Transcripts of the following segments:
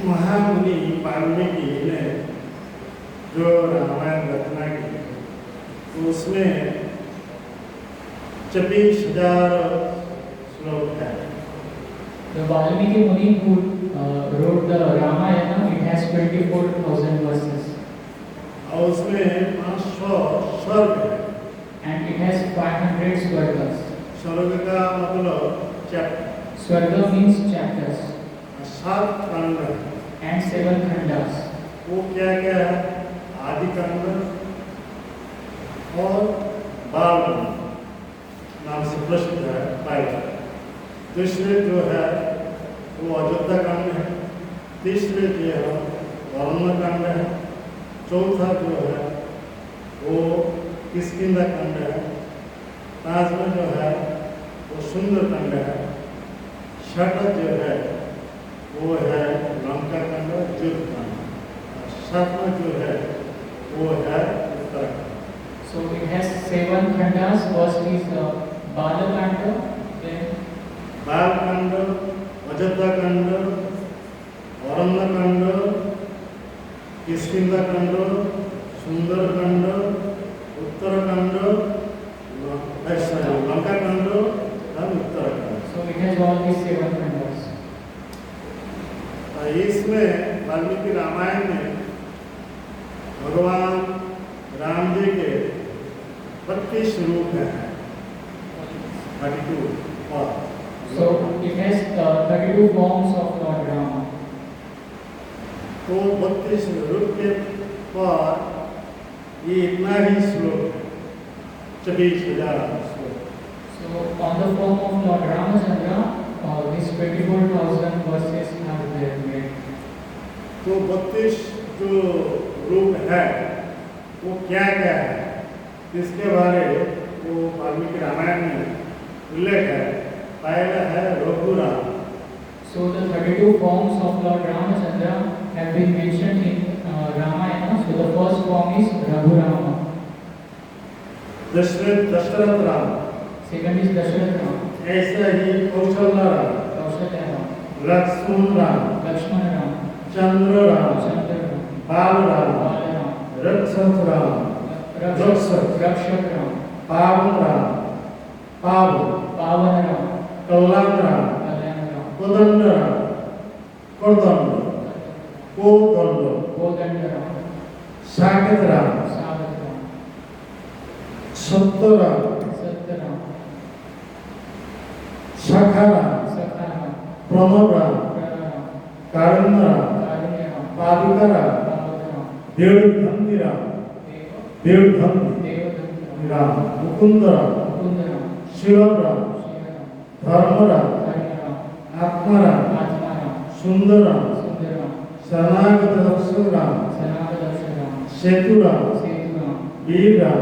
महामुनि वाल्मीकि ने जो रामायण रचना की तो उसमें 24,000 श्लोक है। The Valmiki Muni who wrote the Ramayana, it has 24,000 verses. और उसमें 500 स्वर्ग है। And it has 500 swargas. स्वर्ग का मतलब चैप्टर। Swarga means chapters. 7 खंड है। And 7 khandas. वो क्या क्या है? आदि खंड और बाल नाम से प्रसिद्ध है पहला। दूसरे जो है वो अयोध्या कांड है। तीसरे जो है वरुण कांड है। चौथा जो है वो किष्किंधा कांड है। पांचवा जो है वो सुंदर कांड है। छठा जो है वो है लंका कांड युद्ध कांड। सातवां जो है वो है Uttarakhand. So it has 7 khandas. First is Balakanda, then Balkand, Ayodhya कांड, वरुण कांड, किष्किंधा कांड, सुंदर कांड, उत्तराखंड, लंका कांड और Uttarakhand. so it has all these 7 khandas. इसमें वाल्मीकि रामायण में भगवान राम जी के 32 रूप हैं। 32 और So it has 32 forms of Lord Rama. तो 32 रूप के पर ये इतना ही श्लोक है। 24,000 श्लोक। So on the form of Lord Ramachandra, these 24,000 verses are there made. तो 32 जो रूप है वो क्या क्या है इसके बारे वो वाल्मीकि रामायण में उल्लेख है। पहला है Raghuram. So the 32 forms of Lord Ramachandra have been mentioned in Ramayana. So the first form is Raghurama. Dasharath Ram. Second is Dasharath Ram. ऐसा ही Kaushalya Ram, Kaushalya Ram. Lakshman Ram, Lakshmana Ram. चंद्र राम, Chandra Ram. बाल राम, Bala Ram. रक्षक राम, Rakshak Ram. पावन Ram, Pavan Ram. कल्याण Ram, Kalyan Ram. Kodanda Ram, Kodanda, Kodanda Ram. Saket Ram, Sagat Ram. सत्य Ram, Satya Ram. शाखा Ram, Sakha Ram. Pranav Ram, Prana Ram. कारण Ram, Karunya Ram. पादुका Ram, Pavaka Ram. देवधन्ति Ram, देवधन्ति Devadanta Ram. Ram, Mukund Ram, Mukunda Ram. Shiv Ram, Shiva Ram. धर्म Ram, Karya Ram. आत्मा Ram, Atma Ram. सुंदर Ram, Sundar Ram. शरणागत दर्शन Ram, Sanatadarshan Ram. सेतु Ram, Setu Ram. वीर Ram,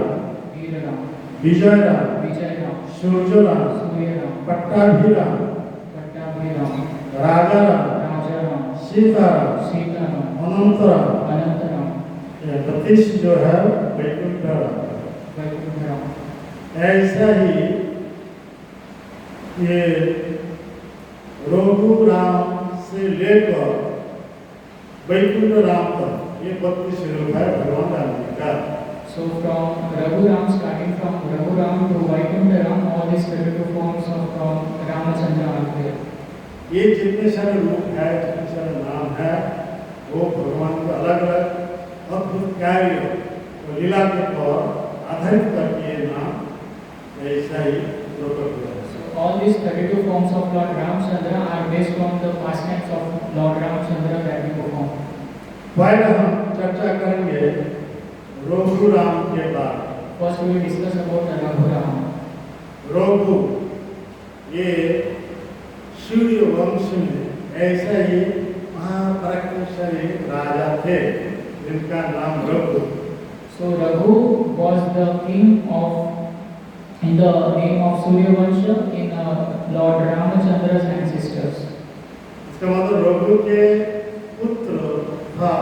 Veera Ram. विजय Ram, Vijay Ram. सूर्य Ram, Surya Ram. Pattabhi Ram, Pattabhi Ram. राजा Ram, Raja Ram. Sita Ram, Sita Ram. अनंत Ram. Ananta Ram. ये 32 जो है Vaikuntha Ram. Vaikuntha Ram. ऐसा ही ये रघु राम से लेकर वैकुंठ राम तक ये 32 रूप है भगवान राम जी का। So from Raghuram, starting from Raghuram to Vaikuntha Ram, all these 32 forms of Ramachandra are there. ये जितने सारे रूप है, जितने सारे नाम है, वो भगवान के अलग अलग अद्भुत कार्य और लीला के पर आधारित करके ये नाम ऐसा ही प्रकट हुआ है। So all these 32 forms of Lord Ramachandra are based on the pastimes of Lord Ramachandra that we perform. पहले हम चर्चा करेंगे रघुराम के बाद। First we will discuss about the Raghuram. Raghu ये सूर्य वंश में ऐसा ही महापराक्रमशाली राजा थे जिनका नाम Raghu. So Raghu was the king of, in the name of Surya Vansha, in Lord Ramachandra's ancestors. इसका मतलब रघु के पुत्र था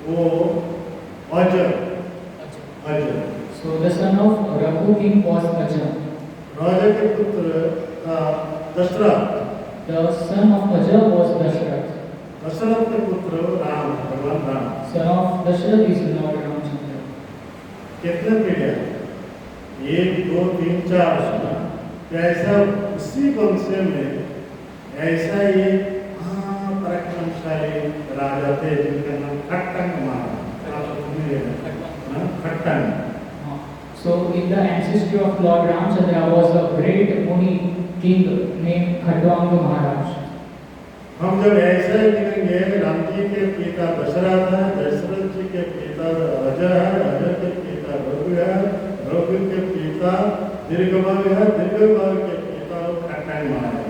वो Ajay. So the son of Raghu king was Aja. राजा के पुत्र था Dasharath. The son of Aja was Dasharath. Dasharath के पुत्र राम, भगवान Ram. son of Dasharath is Lord Ramchandra. कितने पीढ़ियाँ? 1, 2, 3, 4 सुना। ऐसा उसी वंश में ऐसा ही पराक्रमशाली राजा थे जिनका नाम खट्टंग महाराज। आप सुनिए ना, खट्टंग। So in the ancestry of Lord Ramchandra was a great Muni king named Khatwanga Maharaj. हम जब ऐसा ही गिनेंगे, राम जी के पिता दशरथ है, दशरथ जी के पिता अजय है, अजय के पिता रघु है, रघु के पिता दीर्घबाहु है, दीर्घबाहु के पिता खट्टंग महाराज।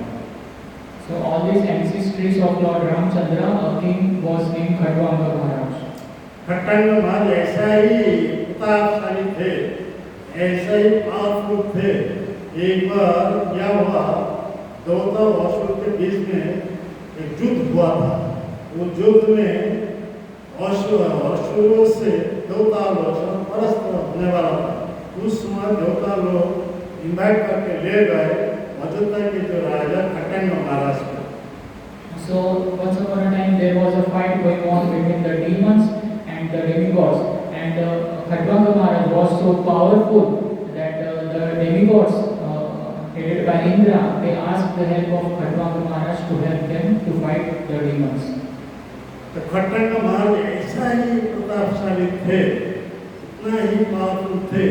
So all these ancestries of Lord Ramchandra, a king was named Khatwanga Maharaj. खट्टंग महाराज ऐसा ही प्रतापशाली थे, ऐसा ही पावरफुल थे। एक बार क्या हुआ, देवता और असुर के बीच में एक युद्ध हुआ था। वो युद्ध में असुरों से देवता लोग परस्त होने वाला था। उस समय देवता लोग इन्वाइट करके ले गए अयोध्या के जो राजा खट्टंग महाराज को। So once upon a time there was a fight going on between the demons and the demigods, and Khatwanga Maharaj was so powerful that the demigods headed by Indra, they asked the help of Khatwanga Maharaj to help them to fight the demons. तो खट्टंग महाराज ऐसा ही प्रतापशाली थे, इतना ही powerful थे,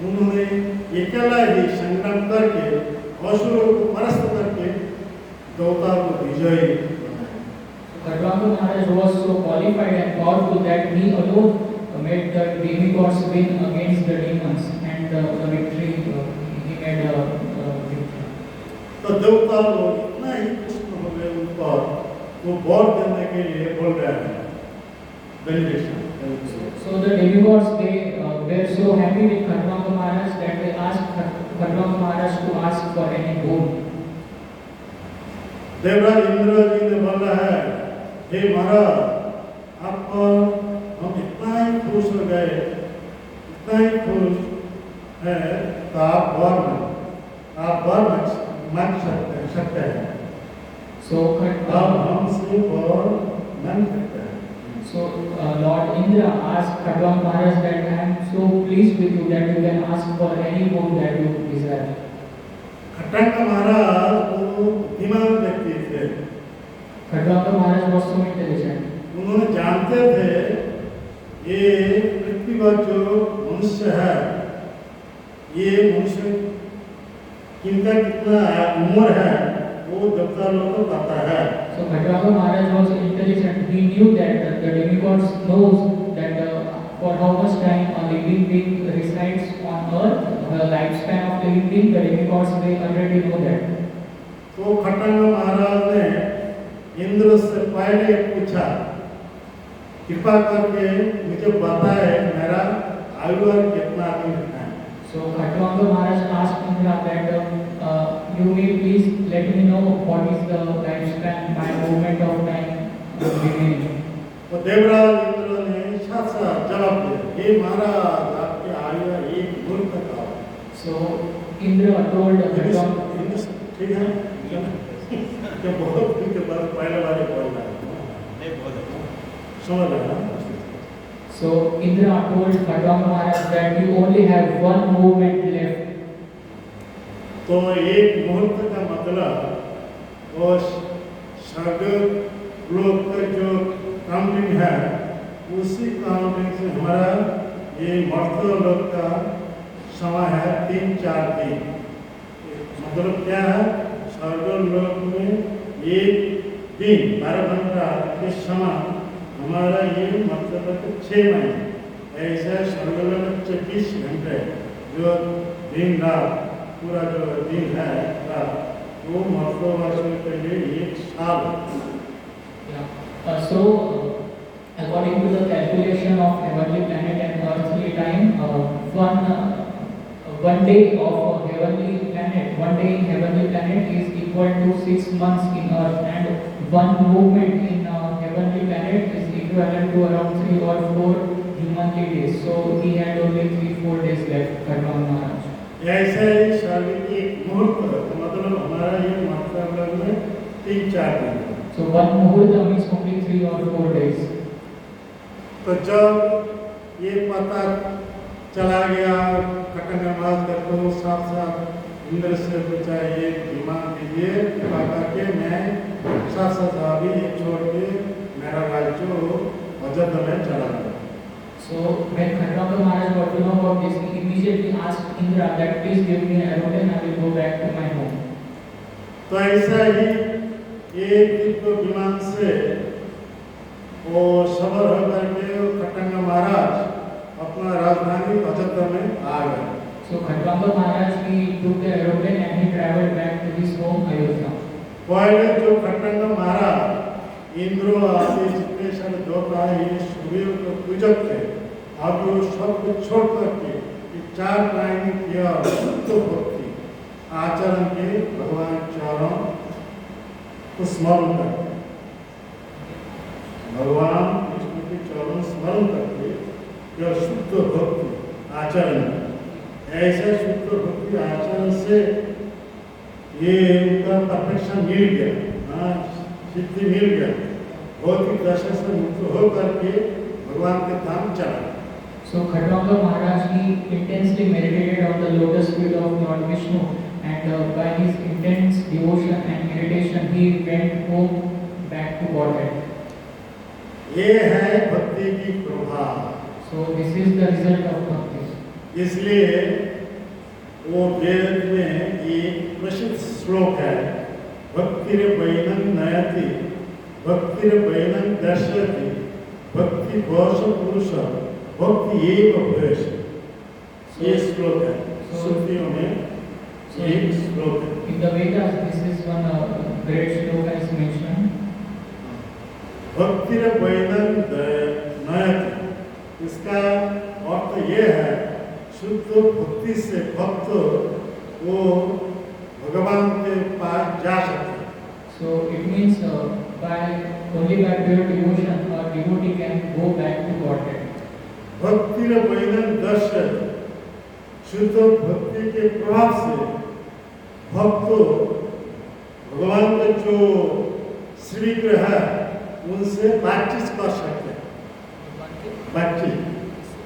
उन्होंने अकेला ही संग्राम करके असुरों को परास्त करके देवता को विजयी बनाया। Khatwanga Maharaj was so qualified and powerful that he alone made the demigods win against the demons, and the victory he made a victory. तो देवता लोग इतना ही प्रसन्न हो गए उन पर, वो वर देने के लिए बोल रहे हैं, beneficial. So the demigods they were so happy with Khatwanga Maharaj that they asked Khatwanga Maharaj to ask for any boon. Devraj Indra ji ने बोला है, हे महाराज, आप हम इतना ही खुश हो गए, इतना ही खुश है, तो आप वर मांग सकते हैं। So हमसे वर मांग सकते हैं। So Lord Indra asked Khatwanga Maharaj that I am so pleased with you that you can ask for any boon that you desire. खट्टंग महाराज वो बुद्धिमान व्यक्ति थे। Khatwanga Maharaj was so intelligent. उन्होंने जानते थे ये पृथ्वी पर जो मनुष्य है, ये मनुष्य किनका कितना उम्र है वो देवता लोग को पता है। So Khatwanga Maharaj was intelligent. He knew that the demigods knows that for how much time a living being resides on earth, the lifespan of living being, the demigods they already know that. तो खट्टंग महाराज ने इंद्र से पहले पूछा, कृपा करके मुझे बताए मेरा आयु और कितना दिन है। So Khatwanga Maharaj asked Indra that you may please let me know what is the lifespan, my movement of time remaining. तो देवराज इंद्र ने साफ-साफ जवाब दिया, हे महाराज, आपकी आयु एक वर्ष तक है। So Indra told Khatwanga, ठीक है, क्या बहुत दिन के बाद पहले बार बोल रहा है, समझ रहा है। So Indra told Khatwanga Maharaj that you only have one movement left. तो एक मुहूर्त का मतलब वो स्वर्ग लोक का जो काउंटिंग है, उसी काउंटिंग से हमारा ये मर्त्य लोक का समय है 3-4 दिन। मतलब क्या है, स्वर्ग लोक में एक दिन 12 घंटा के समय हमारा ये मतलब 6 महीने। ऐसा स्वर्ग लोक में 24 घंटे जो दिन रात पूरा जो दिन है वो मर्दवासियों के लिए 1 साल। So according to the calculation of heavenly planet and earthly time, one day of heavenly planet, one day in heavenly planet is equal to 6 months in earth, and one movement in heavenly planet is equivalent to around 3 or 4 humanly days. So he had only 3-4 days left, Khatwanga Maharaj. ऐसे ही शारीरिक एक मुहूर्त मतलब हमारा ये मतलब में 3-4 दिन। So one muhurta means only 3 or 4 days. तो जब ये पता चला गया खटन नमाज करते हो साथ साथ इंद्र से पूछा ये विमान दीजिए बाबा के मैं साथ साथ अभी ये छोड़ के मेरा राज्य अयोध्या में चला गया. So when Khatwanga Maharaj got to know about this, he immediately asked Indra that please give me an aeroplane, I will go back to my home. तो ऐसा ही एक दिव्य विमान से वो सवार होकर के खटंगा महाराज अपना राजधानी अयोध्या में आ गए. So Khatwanga Maharaj he took the aeroplane and he travelled back to his home Ayodhya. पहले जो खटंगा महाराज इंद्र आदि जितने सारे देवता ये सूर्य के पूजक थे, अब वो सब कुछ छोड़ करके ये 4 लाइन किया शुद्ध भक्ति आचरण के भगवान चरण को स्मरण करके भगवान विष्णु के चरण स्मरण करके यह शुद्ध भक्ति आचरण, ऐसे शुद्ध भक्ति आचरण से ये उनका परफेक्शन मिल गया, हाँ सिद्धि मिल गया, भौतिक दशा से मुक्त हो करके भगवान के धाम चला. So Khatwanga Maharaj he intensely meditated on the lotus feet of Lord Vishnu, and by his intense devotion and meditation he went home back to Godhead. ये है भक्ति की प्रभाव. So this is the result of bhakti. इसलिए वो वेद में एक प्रसिद्ध श्लोक है, भक्तिर्वैनं नयति भक्तिर्वैनं दर्शयति भक्ति भोष पुरुष भक्ति एव भवेश. ये श्लोक है सूफियों में एक श्लोक है. In the Vedas this is one great shloka is mentioned. भक्तिर्वैनं नयति, इसका अर्थ ये है शुद्ध भक्ति से भक्त वो भगवान के पास जा सकते हैं. So it means only by pure devotion a devotee can go back to Godhead. भक्तिर्वैनं दर्शयति, शुद्ध भक्ति के प्रभाव से भक्त भगवान के जो श्रीग्रह है उनसे बातचीत कर सकते हैं, बातचीत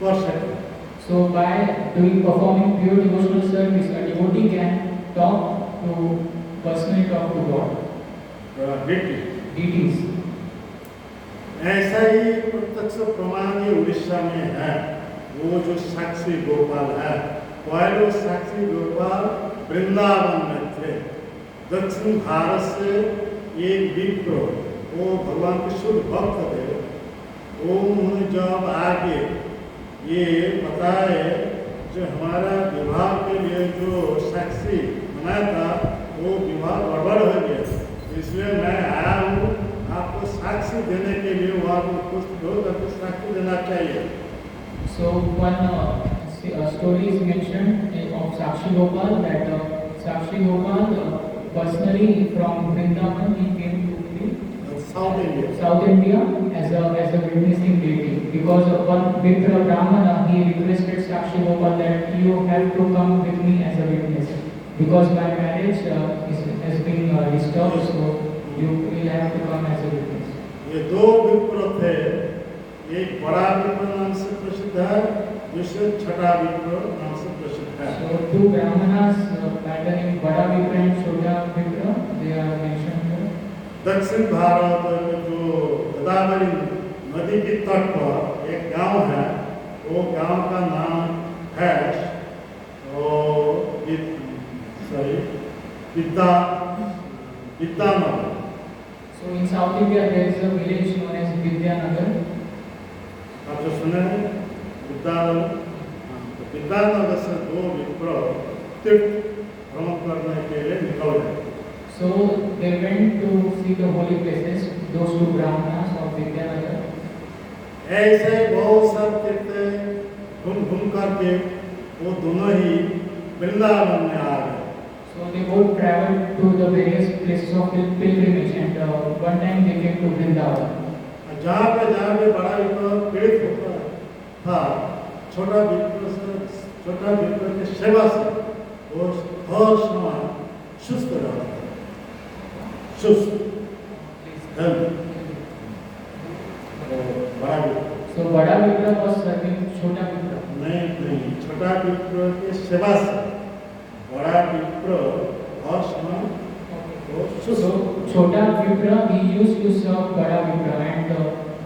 कर सकते हैं. So by performing pure devotional service, a devotee can personally talk to God. Deities. ऐसा ही प्रत्यक्ष प्रमाण ये उड़ीसा में है, वो जो साक्षी गोपाल है, पहले साक्षी गोपाल वृंदावन में थे. दक्षिण भारत से एक विप्र वो भगवान के शुद्ध भक्त थे, वो उन्होंने जब आगे ये बताए जो हमारा विवाह के लिए जो साक्षी बनाया था वो विवाह गड़बड़ हो गया, इसलिए मैं आया हूँ आपको साक्षी देने के लिए, वो आपको कुछ दो करके साक्षी देना चाहिए. So one story is mentioned of Sakshi Gopal that Sakshi Gopal personally from Vrindavan he came to South India as a witnessing deity, because one Vipra Brahmana he requested Sakshi Gopal that you have to come with me as a witness because my marriage has been disturbed, so you will have to come as a witness. ये दो विप्र थे, एक बड़ा विप्र नाम से प्रसिद्ध है, दूसरे छोटा विप्र नाम से प्रसिद्ध है. So two Brahmanas by the name Bada Vipra and Chota Vipra they are mentioned here. दक्षिण भारत में जो गोदावरी नदी के तट पर एक गांव है, वो गांव का नाम है Vidyanagar. So in South India there is a village known as Vidyanagar. आप जो सुने हैं विद्यानगर, विद्यानगर से दो विप्र तीर्थ भ्रमण करने के लिए निकल गए. So they went to see the holy places, those two Brahmanas of Vidyanagar. ऐसे बहुत सारे तीर्थ घूम करके वो दोनों ही वृंदावन में आ गए. So they both traveled to the various places of pilgrimage, and one time they came to Vrindavan. जहाँ पे बड़ा विप्र पीड़ित होता था, छोटा विप्र की सेवा से वो हर समय सुस्त रहता था. सुस्त हेल्प। तो बड़ा विप्र So Bada Vipra was serving Chota Vipra. नहीं, छोटा विप्र के सेवा से बड़ा विप्र और समय So Chota Vipra, he used to serve Bada Vipra, and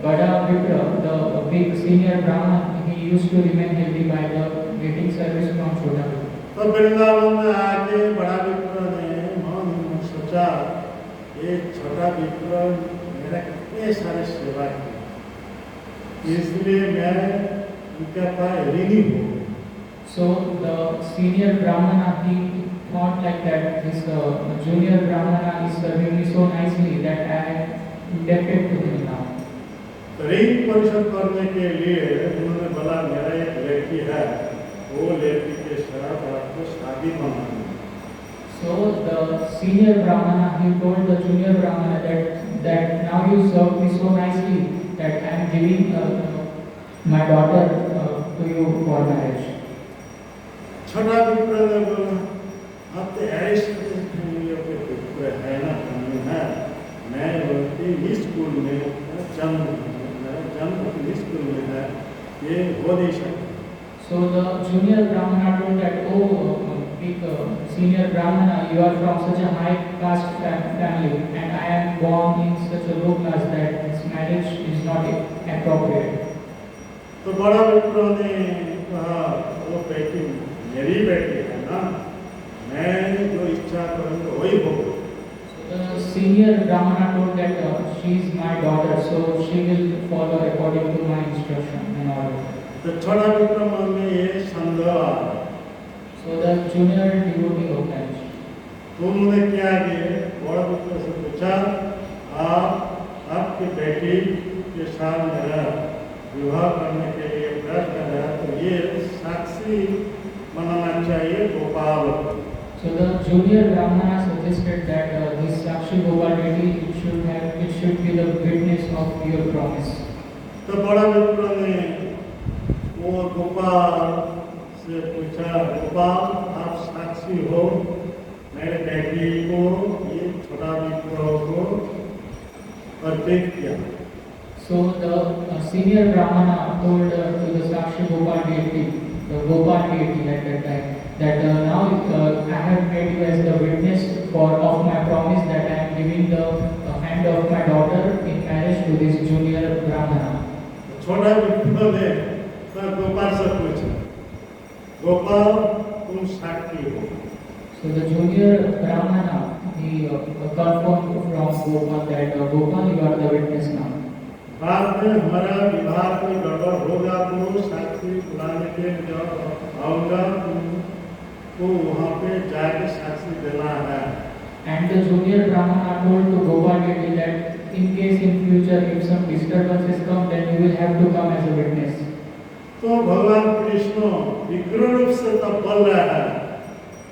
Bada Vipra, the big senior Brahman, he used to remain healthy by the getting service from Chota Vipra. तो वृंदावन में आके बड़ा विप्र ने मन में सोचा ये छोटा विप्र मेरा कितने सारे सेवा की, इसलिए मैं उनके पास ऋणी हूँ। So the senior Brahmana, he thought like that this junior Brahmana is serving me so nicely that I am indebted to him now. तो ऋण परिशोध करने के लिए उन्होंने बोला मेरा एक लड़की है, वो लड़की के साथ आपको शादी बनानी। So the senior Brahmana, he told the junior Brahmana that now you serve me so nicely that I am giving my daughter to you for marriage. छोटा विप्र ने बोला अब तो एरिस्टोटल के विप्र है ना, है मैं बोलती स्कूल में जन्म स्कूल में है, ये हो नहीं सकता। So the junior Brahmana told that, oh, big senior Brahmana, you are from such a high caste family, and I am born in such a low class that this marriage is not appropriate. तो बड़ा विप्र ने कहा वो बेटी मेरी बेटी है ना, मैं जो इच्छा करूँगा वही होगा। So the senior Brahmana told that she is my daughter, so she will follow according to my instruction and order. तो छोटा विप्र मन में ये संदेह आया। So the junior devotee obliged. तो उन्होंने क्या किया, बड़ा विप्र से पूछा आपकी बेटी के साथ मेरा विवाह करने के लिए प्रयास कर रहा है, तो ये साक्षी बनाना चाहिए Gopal. So the junior Brahmana suggested that this Sakshi Gopal deity it should be the witness of your promise. तो बड़ा विप्र ने वो गोपाल से पूछा, गोपाल आप साक्षी हो, मेरे बेटी को ये छोटा विप्र को अर्पित किया। So the senior Brahmana told to the Sakshi Gopal deity, the Gopal deity at that time, that now I have made you as the witness of my promise that I am giving the hand of my daughter in marriage to this junior Brahmana. छोटा विप्र ने तो गोपाल से पूछा, गोपाल तुम साक्षी हो। So the junior Brahmana, he confirmed from Gopal that Gopal, you are the witness now. बाद में हमारा विवाह कोई गड़बड़ होगा तो साक्षी बुलाने के लिए आऊँगा, तुमको वहाँ पे जाके साक्षी देना है। And the junior Brahmana told to Gopal deity that in case in future if some disturbances come, then you will have to come as a witness. तो भगवान कृष्ण विग्रह रूप से तब बोल रहा है,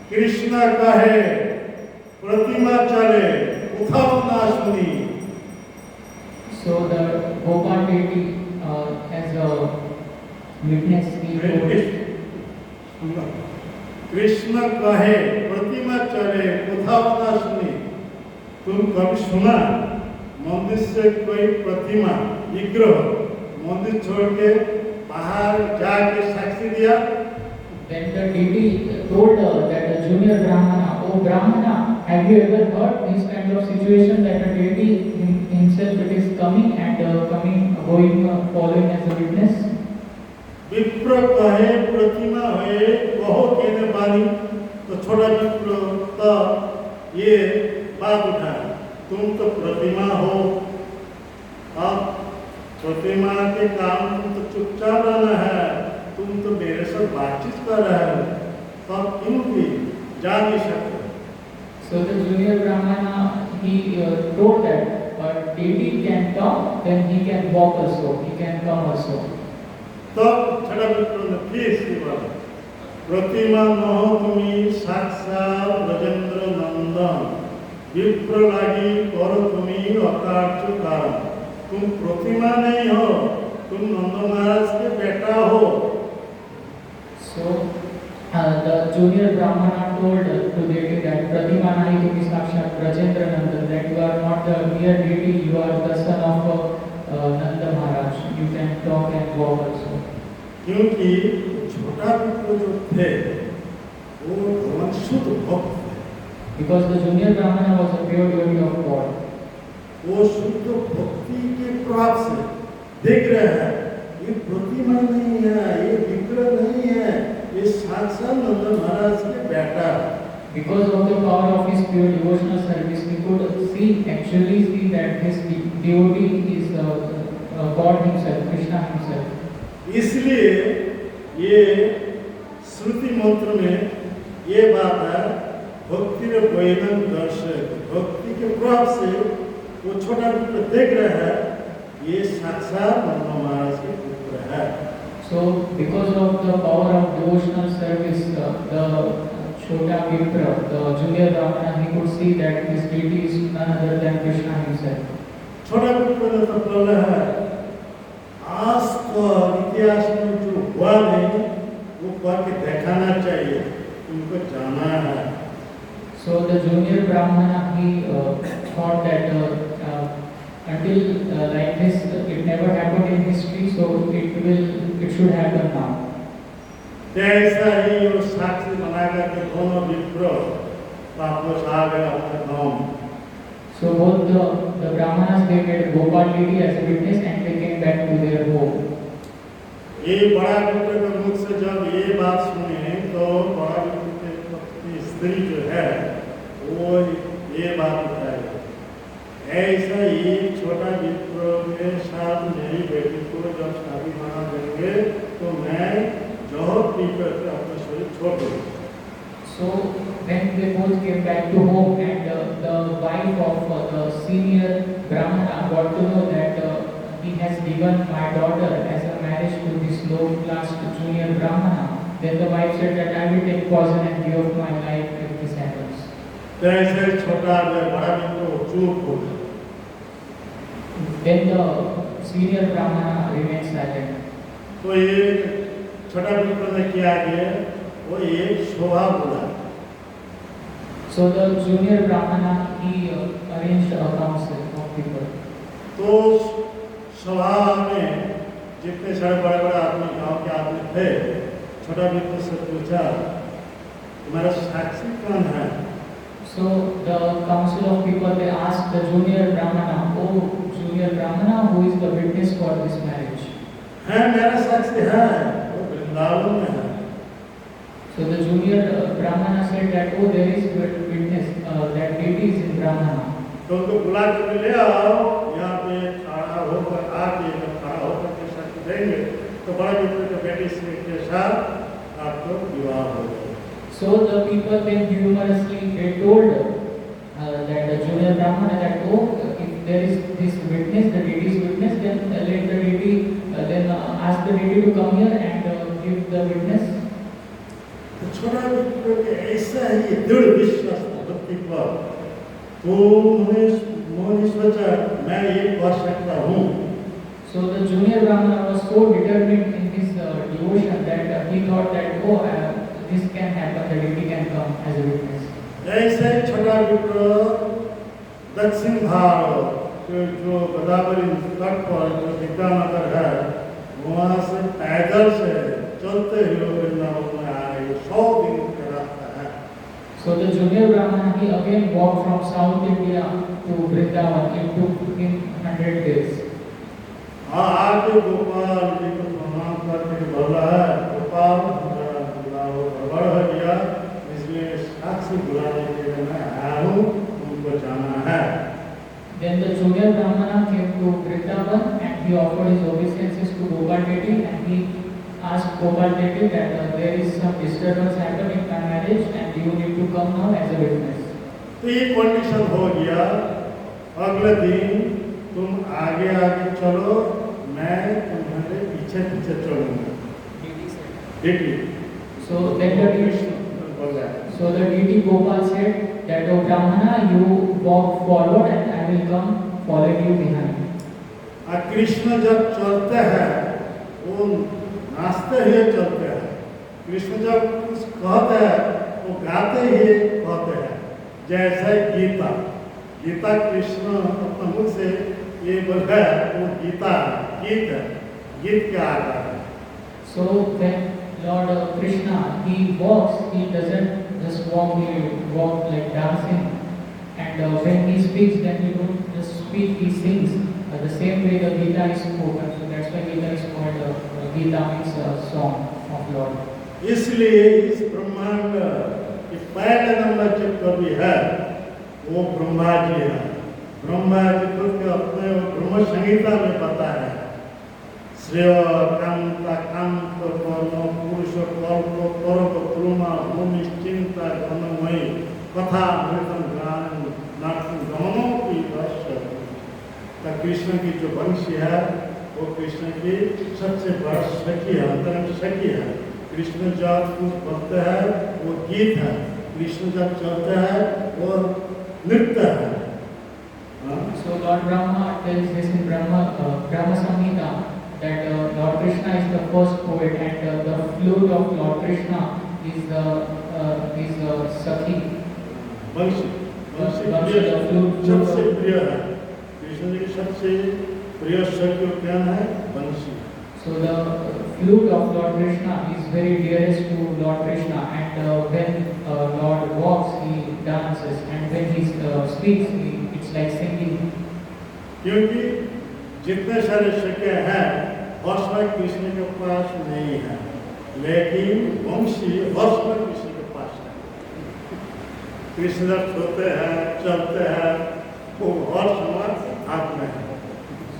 कृष्ण कहे प्रतिमा चले उठाओ ना सुनी। So the Gopal deity as a witness, he told, Krishna कहे प्रतिमा चले उठाओ ना सुनी। तुम कभी सुना मंदिर से कोई प्रतिमा विग्रह मंदिर छोड़ के बाहर जाके साक्षी दिया? Then the deity told that the junior Brahmana, oh Brahmana, have you ever heard this kind of situation that a deity himself it is coming and going, following as a witness? विप्र कहे प्रतिमा है कहो कहने वाली, तो छोटा विप्र तो ये बात उठा, तुम तो प्रतिमा हो, अब प्रतिमा के काम तुम तो चुपचाप रहना है, तुम तो मेरे साथ बातचीत कर रहे हो, तब क्यों भी जा नहीं सकते? So the junior Brahmana, he told that but deity can come, then he can walk also, he can come also. तब छोटा विप्र ने फिर से बोला, प्रतिमा न हो तुम्ही साक्षात ब्रजेंद्र नंदन, विप्र लागी करो तुम्ही अकार्य कारण, तुम प्रतिमा नहीं हो, तुम नंद महाराज के बेटा हो। So the junior Brahmana told to Devi that Pratimana Iti Sakshat Brajendra Nanda, that you are not the mere deity, you are the son of Nanda Maharaj. You can talk and walk also. क्योंकि छोटा विप्र जो थे वो भगवान शुद्ध भक्त थे, Because the junior Brahmana was a pure devotee of God. वो शुद्ध भक्ति के प्रभाव से देख रहे हैं ये प्रतिमा नहीं है, ये विग्रह नहीं है, ये साक्षात नंद महाराज के बेटा है। Because of the power of his pure devotional service, we could actually see that this devotee is God himself, Krishna himself. इसलिए ये श्रुति मंत्र में ये बात है, भक्ति में वैनम दर्शक, भक्ति के प्रभाव से वो छोटा पुत्र देख रहा है ये साक्षात नंद महाराज के पुत्र है। So, because of the power of devotional service, the Chota Vipra, the junior Brahmana, he could see that this deity is none other than Krishna himself. छोटा पुत्र ने तो बोला है आज तो इतिहास में जो हुआ नहीं वो करके दिखाना चाहिए, उनको जाना है। So the junior Brahmana, he thought that until like this, it never happened in history, so it should happen now. ऐसा ही वो साक्षी बनाकर के दोनों विप्र वापस आ गए अपने गांव। So both the Brahmanas, they made Gopal deity as a witness and they came back to their home. ये बड़ा विप्र के मुख से जब ये बात सुने तो बड़ा विप्र की स्त्री जो है वो ये बात बताई, ऐसा ही छोटा विप्र के साथ मेरी बेटी को जब शादी बना देंगे तो मैं जौहर पीकर के अपना शरीर छोड़ दूंगा। So when they both came back to home and the wife of the senior Brahmana got to know that he has given my daughter as a marriage to this low class junior Brahmana, then the wife said that I will take poison and give up my life if this happens. ऐसे छोटा बड़ा विप्र चुप हो गया। Then the senior Brahmana remained silent. तो ये छोटा विप्र ने क्या किया, वो एक शोभा बोला। So the junior Brahmana, he arranged a council of people. तो सभा में जितने सारे बड़े बड़े आदमी, गांव के आदमी थे, छोटा विप्र से पूछा तुम्हारा साक्षी कौन है? So the council of people, they asked the junior Brahmana, oh junior Brahmana, who is the witness for this marriage? है मेरा साक्षी है, वो वृंदावन में है। So the junior Brahmana said that oh there is witness, that deity is in Brahmana. तो उनको बुला कर ले आओ, यहाँ पे खड़ा होकर आके जब खड़ा होकर के साक्षी देंगे तो बड़ा विप्र के बेटे के साथ आपको विवाह हो जाएगा। So the people then humorously they told that the junior Brahmana that oh if there is this witness, the deity's witness, then let the deity then ask the deity to come here and give the witness. तो छोटा विप्र के ऐसा ही दृढ़ विश्वास था भक्ति पर, तो उन्होंने सोचा मैं ये कर सकता हूँ। So the junior Brahmana was so determined in his devotion that he thought that oh this can happen, the deity can come as a witness. ऐसे छोटा विप्र दक्षिण भारत के जो गोदावरी तट पर जो विद्यानगर है वहाँ से पैदल से चलते हुए वृंदावन में आ रहे 100 दिन का रास्ता है। So the junior Brahmana, he again walked from South India to Vrindavan. It took him 100 days. आगे गोपाल जी को प्रणाम करके बोला है गोपाल गड़बड़ हो गया, इसलिए साक्षी बुलाने के लिए मैं आया हूँ, उनको जाना है। Then the junior Brahmana came to Vrindavan and he offered his obeisances to Gopal deity and he asked Gopal deity that there is some disturbance happening in my marriage and you need to come now as a witness. तो ये condition हो गया, अगले दिन तुम आगे आगे चलो, मैं तुम्हारे पीछे पीछे चलूंगा। So then the deity Gopal said that oh Brahmana, you walk forward and I will come following you behind. Krishna जब चलते हैं वो नाचते हुए चलते हैं, कृष्ण जब कुछ कहते हैं तो वो गाते ही होते हैं। जैसे गीता, गीता कृष्ण अपने मुख से ये बोला वो गीता गीत है, गीत का आकार है। So when Lord Krishna he walks, he doesn't just walk, he walk like dancing. And when he speaks, then he don't just speak, he sings. The same way the Gita is spoken. So that's why Gita is called Gita means song of Lord. इसलिए इस ब्रह्मांड के पहले number जो कवि है वो ब्रह्मा जी है। ब्रह्मा जी खुद के अपने ब्रह्म संहिता में बताया है, श्रेय कांता कांत कर्म पुरुष कल्प कर्म प्रुमा भूमि चिंता घनमयी कथा मृतम ज्ञान नाटक गमनों की वर्ष। कृष्ण की जो वंशी है वो कृष्ण की सबसे बड़ा सखी है, अंतरंग सखी है। कृष्ण जब कुछ बोलते हैं वो गीत है, कृष्ण जब चलते हैं वो नृत्य है। So Lord Brahma tells this in Brahma Samhita that Lord Krishna is the first poet and the flute of Lord Krishna is Sakhi. Banshi The flute सबसे प्रिय है, कृष्ण जी की सबसे प्रिय सखी क्या है? वंशी। So the flute of Lord Krishna is very dearest to Lord Krishna, and when Lord walks, he dances, and when he speaks, it's like singing. क्योंकि जितने सारे सखे हैं हर्षमय कृष्ण के पास नहीं है, लेकिन वंशी हर्षमय कृष्ण के पास है। कृष्ण जब सोते हैं चलते हैं वो हर्षमय हाथ में है।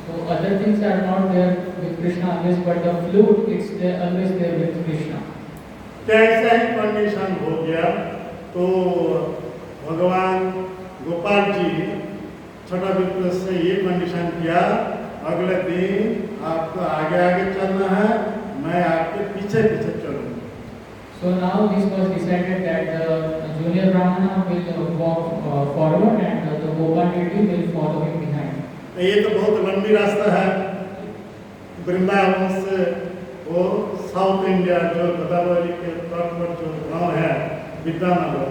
So other things are not there with Krishna always, but the flute it's there, always there with Krishna. कैसा ही कंडीशन हो गया तो भगवान गोपाल जी छोटा विप्र से ये कंडीशन किया, अगले दिन आपको आगे आगे चलना है, मैं आपके पीछे पीछे चलूंगा। So now this was decided that the junior Brahmana will walk forward and the Gopal deity will follow him behind. ये तो बहुत लंबी रास्ता है। वृंदावन से वो साउथ इंडिया जो गोदावरी के तट पर जो गाँव है विद्यानगर,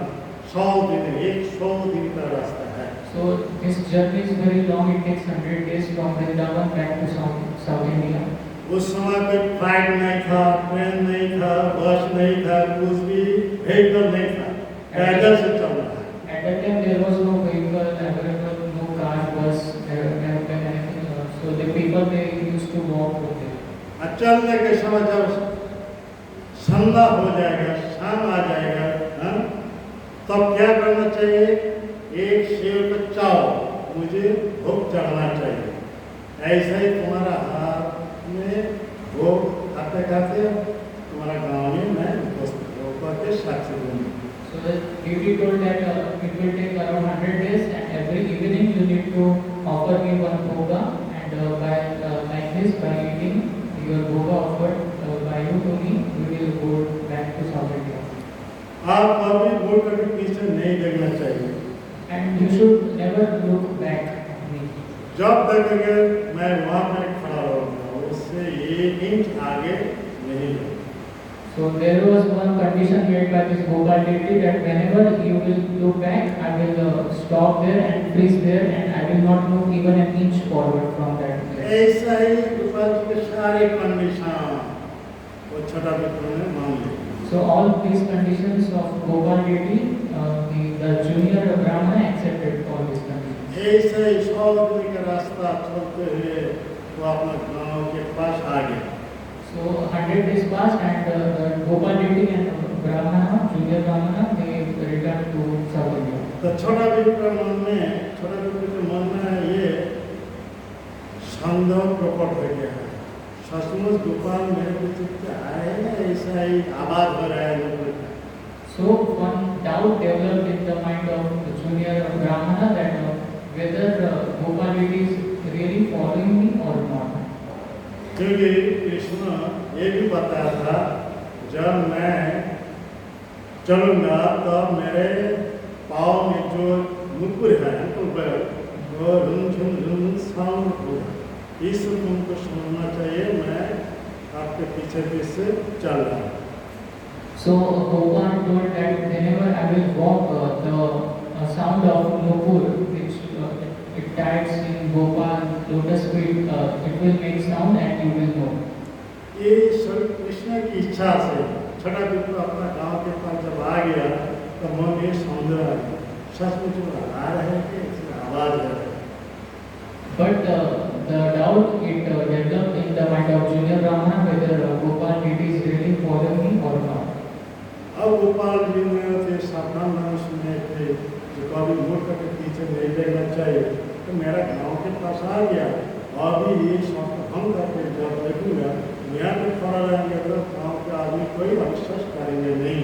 100 दिन का रास्ता है। So this journey is very long. It takes 100 days from Vrindavan back to South India. उस समय कोई फ्लाइट नहीं था, ट्रेन नहीं था, बस नहीं था, कुछ भी व्हीकल नहीं था, पैदल से चलना है। At that time there was no vehicle available, no car, bus, aeroplane, anything. So the people they used to walk with them. चलने के समय जब संध्या हो जाएगा, शाम आ जाएगा, तब क्या करना चाहिए? एक सेव का चाव मुझे भोग चढ़ना चाहिए। ऐसा ही तुम्हारा हाथ में भोग खाते खाते तुम्हारा गाँव में मैं उपस्थित के साक्षी दूंगा। So the deity told that it will take around 100 days, and every evening you need to offer me one bhoga, and by like this, by eating your bhoga offered by you to me, we will go back to South India. आप कभी मुड़ कर पीछे नहीं देखना चाहिए। And you should never look back at me. जब देखेंगे मैं वहाँ पर खड़ा रहूँगा, उससे 1 इंच आगे नहीं जाऊँगा। So there was one condition made by this Gopal deity that whenever you will look back, I will stop there and freeze there, and I will not move even an inch forward from that place. ऐसा ही गोपाल जी के सारे condition वो छोटा विप्र ने मान लिया। So all these conditions of Gopal deity, the junior Brahmana accepted all these conditions. ऐसे ही 100 दिन का रास्ता चलते हुए वो अपने गाँव के पास आ गया। So 100 days passed, and the Gopal deity and Brahmana, junior Brahmana, they returned to South India. तो छोटा विप्र के मन में ये संदेह प्रकट हो गया है, सचमुच गोपाल मेरे पीछे आए हैं, ऐसा ही आवाज हो रहा है लोगों का। So one doubt developed in the mind of the junior Brahmana that whether Gopal deity is really following me or not. क्योंकि कृष्ण ये भी बताया था, जब मैं चलूँगा तो मेरे पाँव में जो नुपुर है वो झुन साउंड होगा, इस तुमको समझना चाहिए, मैं आपके पीछे पीछे चल रहा हूँ। So Gopal told that whenever I will walk, the sound of nupur, which it tags in Gopal lotus feet, it will make sound and you will know. ये श्री कृष्ण की इच्छा से छठा विप्र अपना गांव के पास जब आ गया तो मन में सौंदर्य आ गया, सचमुच वो आ रहे हैं कि इसमें आवाज है। But the doubt it developed in the mind of junior Brahmana whether Gopal deity is really following me or not. अब गोपाल जी ने थे सावधान नाम सुने थे जो कभी मुड़ के पीछे नहीं देखना चाहिए, तो मेरा गांव के पास आ गया, अभी ये शौक हम करके जब देखूंगा यहाँ पे खड़ा रहेंगे तो गांव के आदमी कोई अविश्वास करेंगे नहीं।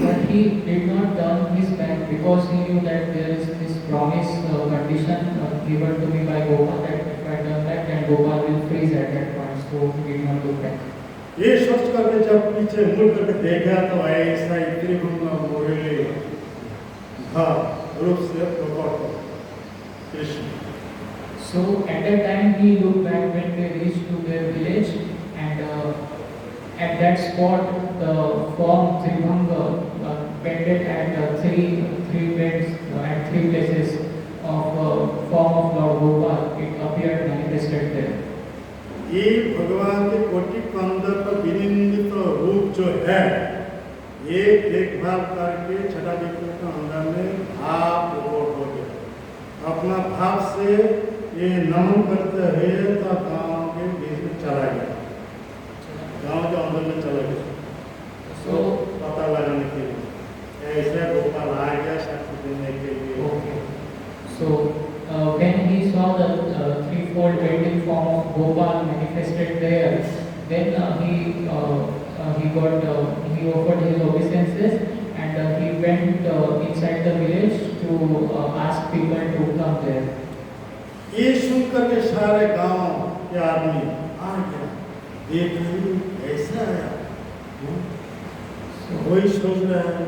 But he did not turn his back because he knew that there is this promise condition given to me by Gopal that if I turn back then Gopal will freeze at that point, so he did not look back. ये सोच करके जब पीछे मुड़ करके देखा तो ऐसा इतनी मोहल्ले रूप से प्रकट हो Krishna. So at that time he looked back when they reached to their village, and at that spot the form Tribhanga painted at three beds at three places of form of Lord Gopal, it appeared manifested there. ये भगवान के कोटि कंदर का विनिंदित रूप जो है, ये देखभाल करके छठा विप्र के अंदर में भाव प्रकट हो गया। अपना भाव से ये नमन करते हुए तो गांव के बीच में चला गया, गांव के अंदर में चला गया। तो पता लगाने के लिए ऐसे गोपाल आ गया साक्षी देने के लिए। Okay. So when he saw the threefold painting form of Gopal manifested there, then he offered his obeisances, and he went inside the village to ask people to come there. ये सुनकर के सारे गांव के आदमी आ गया, देख रहे ऐसा है। कोई सोच रहा है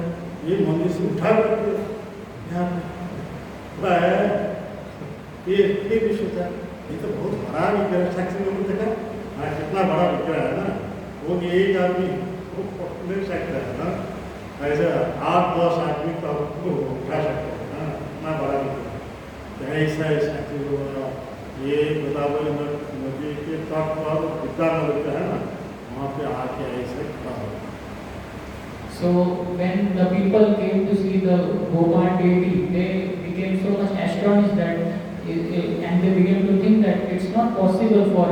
ये मंदिर से उठा करके यहाँ पे ये भी सोचा ये तो बहुत बड़ा विग्रह साक्षी में देखा, हाँ कितना बड़ा विग्रह है ना, वो एक आदमी वो पकड़ सकता है ना, ऐसा 8-10 आदमी तो उठा सकता है ना, इतना बड़ा विग्रह। ऐसा साक्षी होगा ये गोदावरी नदी के तट पर विद्या नगर है ना, वहाँ पे आके ऐसे खड़ा होगा। So when the people came to see the Gopal deity, they became so much astonished that, and they began to think that it's not possible for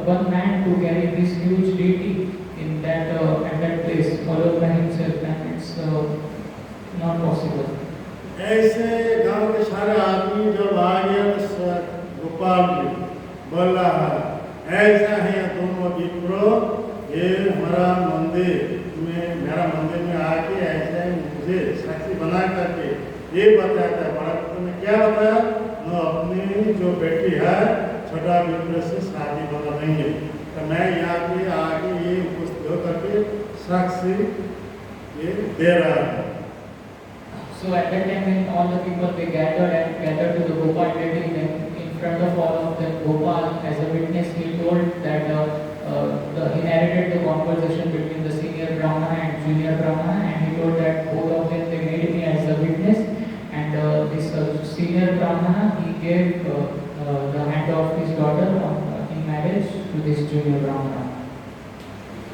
one man to carry this huge deity in that at that place followed by himself, and it's not possible. ऐसे गांव के सारे आदमी जब आ गया तो गोपाल जी बोल रहा है ऐसा है दोनों विप्रो, ये हमारा मंदिर में मेरा मंदिर में आके ऐसे मुझे साक्षी बना करके ये बताया था, बड़ा तुमने क्या बताया न अपनी जो बेटी है छठा विप्र से शादी बना देंगे, तो मैं यहाँ पे आके ये उपस्थित होकर के साक्षी ये दे रहा हूँ। So at that time when all the people they gathered to the Gopal deity, then in front of all of them Gopal as a witness he told that he narrated the conversation between the senior Brahmana and junior Brahmana, and he told that both of them they made me as a witness, and this senior Brahmana he gave the hand of his daughter in marriage to this junior Brahmana.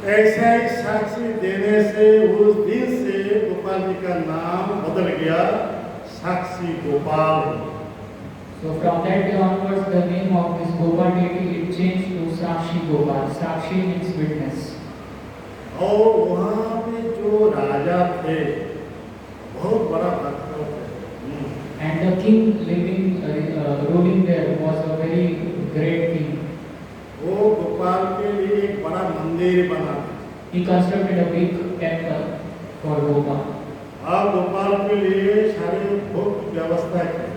ऐसा ही साक्षी देने से उस दिन से गोपाल जी का नाम बदल गया Sakshi Gopal. So from that day onwards, the name of this Gopal deity it changed to Sakshi Gopal. Sakshi means witness. और वहाँ पे जो राजा थे बहुत बड़ा भक्त थे। And the king living, ruling there was a very great king. वो गोपाल के लिए एक बड़ा मंदिर बना। He constructed a big temple for Gopal. अब गोपाल के लिए सारे भोग की व्यवस्था की।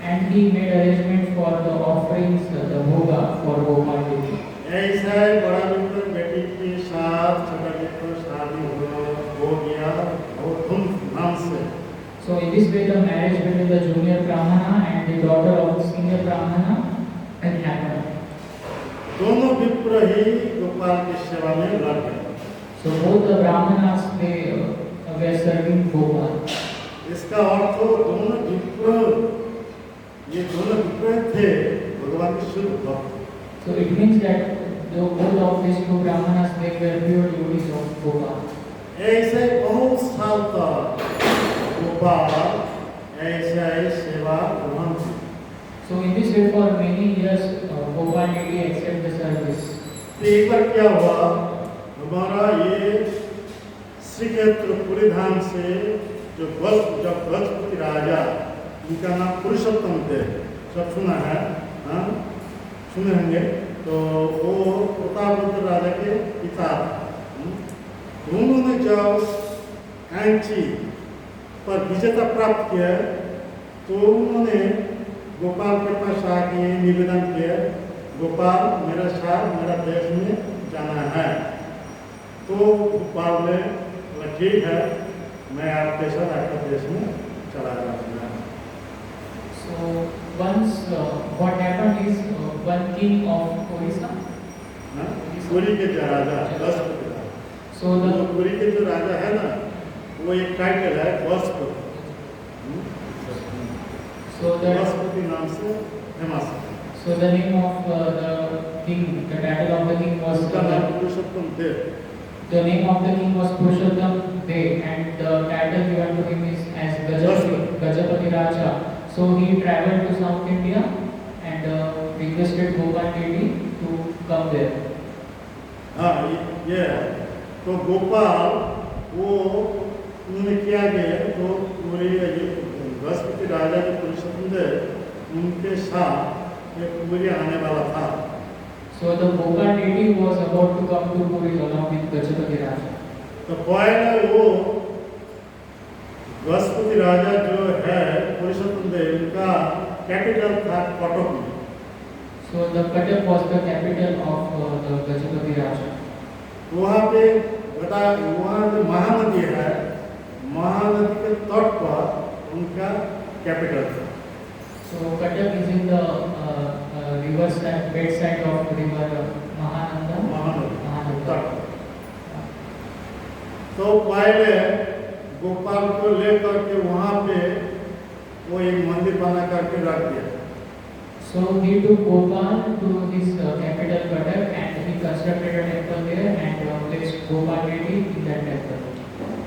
And he made arrangement for the offerings, the bhoga for Gopal deity. ऐसा ही बड़ा विप्र बेटी के साथ छोटा विप्र शादी हो गया बहुत धूमधाम से। So in this way the marriage between the junior Brahmana and the daughter of the senior Brahmana happened. दोनों विप्र ही गोपाल की सेवा में लग गए। So both the Brahmanas they were serving Gopal. इसका अर्थ दोनों विप्र, ये दोनों विप्र थे भगवान के शुद्ध भक्त। So it means that the both of these two Brahmanas they were pure devotees of Gopal. ऐसे बहुत साल तक गोपाल ऐसा ही सेवा ग्रहण की। So in this way for many years Gopal did accept the service. तो एक बार क्या हुआ, हमारा ये श्री क्षेत्रपुरी धाम से जब गजपति राजा, उनका नाम पुरुषोत्तम थे, सब सुना है, हाँ सुने होंगे। तो वो प्रतापरुद्र राजा के पिता थे। उन्होंने जब कांची पर विजेता प्राप्त किया तो उन्होंने गोपाल के पास आके निवेदन किया, गोपाल मेरा साथ मेरा देश में जाना है। तो गोपाल ने बोला ठीक है, मैं आपके साथ आपके देश में चला जाऊंगा। So once what happened is one king of Orissa. Puri के जो राजा गजपति राजा, So the पुरी के जो राजा है ना, वो एक टाइटल है गजपति। so the गजपति नाम से फेमस है। so the name of the king, the title of the king was उसका नाम पुरुषोत्तम देव। the name of the king was Purushottam Dev, and the title given to him is as Gajapati Raja. So he traveled to South India and requested Gopal Devi to come there. हाँ ये है। तो गोपाल वो उन्होंने क्या किया, तो पूरे गजपति राजा के पुरुषोत्तम देव उनके साथ एक पूरी आने वाला था। So the Gopal Devi was about to come to Puri along with Gajapati Raja. तो पहले वो गजपति राजा जो है पुरुषोत्तम देव का कैपिटल था कटक में। So the Cuttack was the capital of the Gajapati Raja. वहाँ पे वहाँ जो महानदी है, महानदी के तट पर उनका कैपिटल था। So Cuttack is in the river side, bed side of river Mahananda. Mahanadi तट। तो पहले गोपाल को लेकर के वहाँ पे वो एक मंदिर बना करके रख दिया। So he took Gopal to his capital Cuttack and he constructed a temple there and placed Gopal Devi in that temple.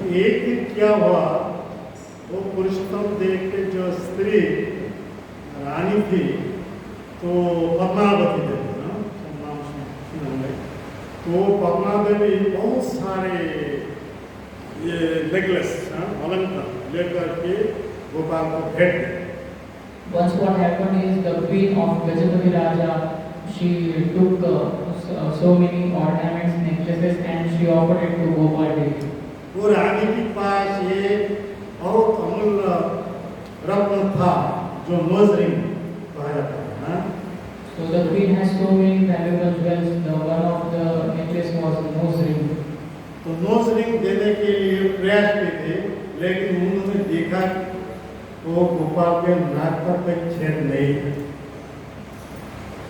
एक दिन क्या हुआ, वो पुरुषोत्तम देव के जो स्त्री रानी थी, तो पद्मावती देवी ना, नाम सुनेंगे। तो पद्मावती बहुत सारे ये नेकलेस अलंकार लेकर के गोपाल को भेंट दी। Once what happened is the queen of Gajapati Raja, she took so many ornaments, necklaces and she offered it to Gopal Devi. वो रानी के पास ये बहुत अमूल्य रत्न था जो नोज रिंग कहा जाता है ना। So the queen has so many valuable jewels. The one of the necklace was nose ring. तो नोज रिंग देने के लिए प्रयास किए थे, लेकिन उन्होंने देखा तो गोपाल के नाक पर कोई छेद नहीं था।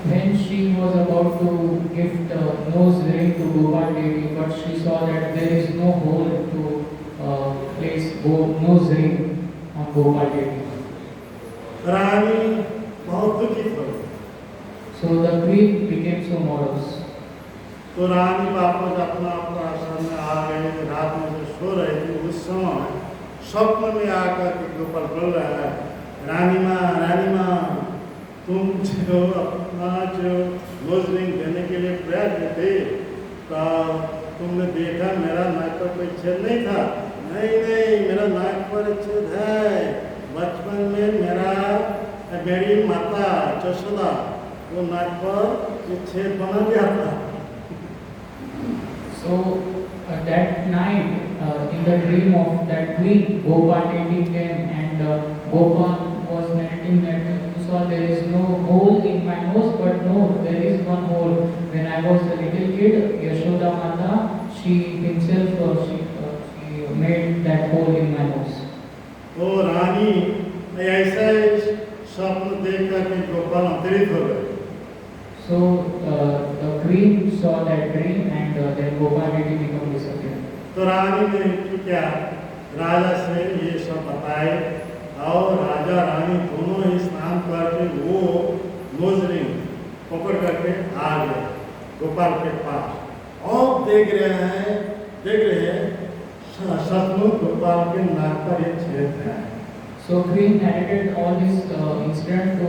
When she was about to gift nose ring to Gopal Devi, but she saw that there is no hole to place nose ring on Gopal Devi. रानी बहुत दुखी हो। So the queen became so morose. तो रानी वापस अपना आश्रम में आ गई। रात में जो सो रही थी उस समय स्वप्न में आकर के गोपाल बोल रहा है, रानी माँ तुम जो अपना जो नोज रिंग देने के लिए प्रयास में थे, तो तुमने देखा मेरा नाक पर कोई छेद नहीं था। नहीं मेरा नाक पर छेद है। बचपन में मेरी माता यशोदा वो नाक पर ये छेद बना दिया था। So that night, in the dream of that queen, Gopal Devi came and Gopal was narrating that you saw there is no hole in my nose, but no, there is one hole. When I was a little kid, Yashoda Mata, she himself, she made that hole in my nose. तो रानी ऐसा स्वप्न देख करके गोपाल अंतरित हो गए। So the queen saw that dream and then Gopal Devi became disappeared. तो रानी ने क्या राजा से ये सब बताए और राजा रानी दोनों ही स्नान करके वो मोजरी पकड़ करके आ गए गोपाल के पास और देख रहे हैं सचमुच गोपाल के नाक पर एक छेद है। So queen narrated all this incident to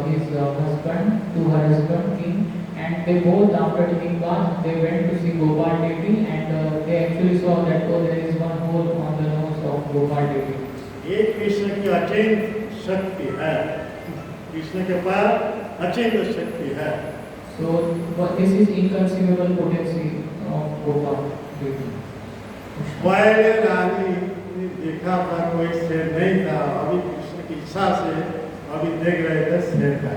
his husband, to her husband king, and they both after taking bath they went to see Gopal deity, and they actually saw that oh there is one hole on the nose of Gopal deity. एक कृष्ण की अचिंत शक्ति है, कृष्ण के पास अचिंत शक्ति है। So but this is inconceivable potency of Gopal deity. पहले रानी ने देखा था कोई शेर नहीं था, अभी कृष्ण की इच्छा से अभी देख रहे थे शेर का।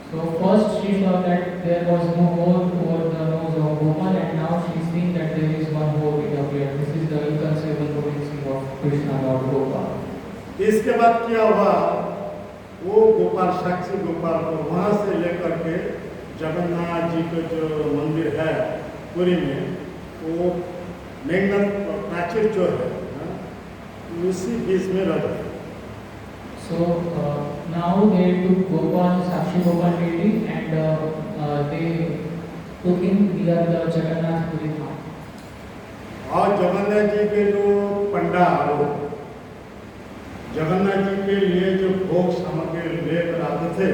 So first she saw that there was no hole over the nose of Gopal, and now she is seeing that there is one hole in the beard. This is the inconceivable potency of Krishna Lord Gopal. इसके बाद क्या हुआ, वो गोपाल साक्षी गोपाल को वहाँ से लेकर के जगन्नाथ जी का जो मंदिर है पुरी में, वो मेघनाथ प्राचीर जो है उसी बीच में रह गए। So now they took Gopal, Sakshi Gopal deity, and they took him near the Jagannath Puri Dham. और जगन्नाथ जी के जो पंडाल, जगन्नाथ जी के लिए जो भोग सामग्री लेकर आते थे,